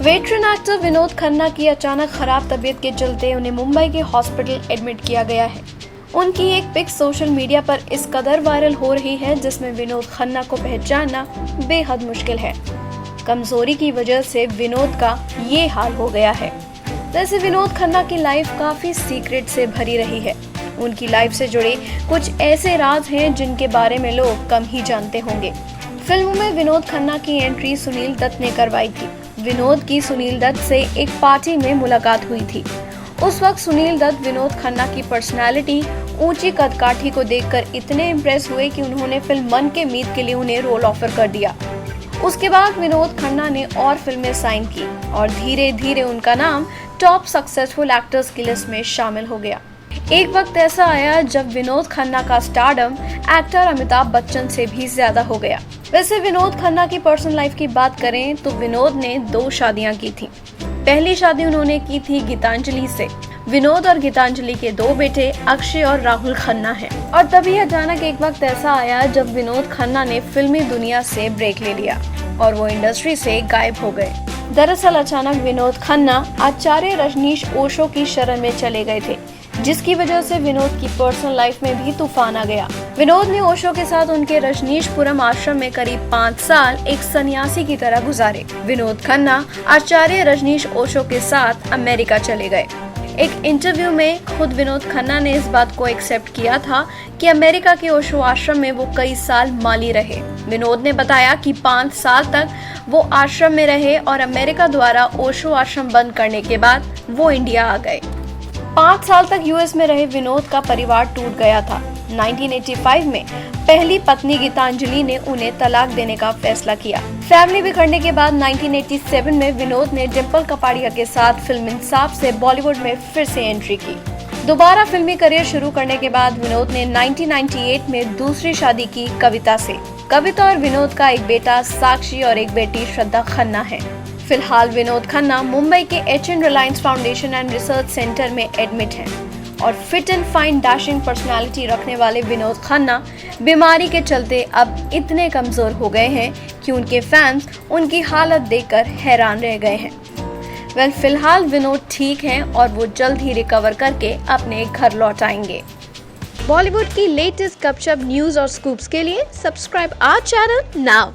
Veteran actor Vinod Khanna की अचानक खराब तबीयत के चलते उन्हें मुंबई के हॉस्पिटल एडमिट किया गया है। उनकी एक पिक सोशल मीडिया पर इस कदर वायरल हो रही है जिसमें विनोद खन्ना को पहचानना बेहद मुश्किल है। कमजोरी की वजह से विनोद का ये हाल हो गया है। वैसे विनोद खन्ना की लाइफ काफी सीक्रेट से भरी रही है। उनकी लाइफ से जुड़े कुछ ऐसे राज हैं जिनके बारे में लोग कम ही जानते होंगे। फिल्म में विनोद खन्ना की एंट्री सुनील दत्त ने करवाई थी। विनोद की सुनील दत्त से एक पार्टी में मुलाकात हुई थी। उस वक्त सुनील दत्त विनोद खन्ना की पर्सनालिटी, ऊंची कदकाठी को देखकर इतने इम्प्रेस हुए कि उन्होंने फिल्म मन के मीत के लिए उन्हें रोल ऑफर कर दिया। उसके बाद विनोद खन्ना ने और फिल्में साइन की और धीरे धीरे उनका नाम टॉप सक्सेसफुल एक्टर्स की लिस्ट में शामिल हो गया। एक वक्त ऐसा आया जब विनोद खन्ना का स्टारडम एक्टर अमिताभ बच्चन से भी ज्यादा हो गया। वैसे विनोद खन्ना की पर्सनल लाइफ की बात करें तो विनोद ने 2 शादियां की थी। पहली शादी उन्होंने की थी गीतांजलि से। विनोद और गीतांजलि के 2 बेटे अक्षय और राहुल खन्ना हैं। और तभी अचानक एक वक्त ऐसा आया जब विनोद खन्ना ने फिल्मी दुनिया से ब्रेक ले लिया और वो इंडस्ट्री से गायब हो गए। दरअसल अचानक विनोद खन्ना आचार्य रजनीश ओशो की शरण में चले गए थे, जिसकी वजह से विनोद की पर्सनल लाइफ में भी तूफान आ गया। विनोद ने ओशो के साथ उनके रजनीशपुरम आश्रम में करीब 5 साल एक सन्यासी की तरह गुजारे। विनोद खन्ना आचार्य रजनीश ओशो के साथ अमेरिका चले गए। एक इंटरव्यू में खुद विनोद खन्ना ने इस बात को एक्सेप्ट किया था कि अमेरिका के ओशो आश्रम में वो कई साल माली रहे। विनोद ने बताया कि 5 साल तक वो आश्रम में रहे और अमेरिका द्वारा ओशो आश्रम बंद करने के बाद वो इंडिया आ गए। 5 साल तक यूएस में रहे विनोद का परिवार टूट गया था। 1985 में पहली पत्नी गीतांजलि ने उन्हें तलाक देने का फैसला किया। फैमिली बिखरने के बाद 1987 में विनोद ने डिम्पल कपाड़िया के साथ फिल्म इंसाफ से बॉलीवुड में फिर से एंट्री की। दोबारा फिल्मी करियर शुरू करने के बाद विनोद ने 1998 में दूसरी शादी की कविता से। कविता और विनोद का एक बेटा साक्षी और एक बेटी श्रद्धा खन्ना है। फिलहाल विनोद खन्ना मुंबई के H.N.. Reliance foundation and research centre में एडमिट हैं और fit and fine dashing personality रखने वाले विनोद खन्ना बीमारी के चलते अब इतने कमजोर हो गए हैं कि उनके फैंस उनकी हालत देखकर हैरान रह गए हैं। फिलहाल विनोद ठीक हैं और वो जल्द ही रिकवर करके अपने घर लौट आएंगे। बॉलीवुड की लेटेस्ट गपशप न्यूज और स्कूप्स के लिए सब्सक्राइब आवर चैनल नाउ।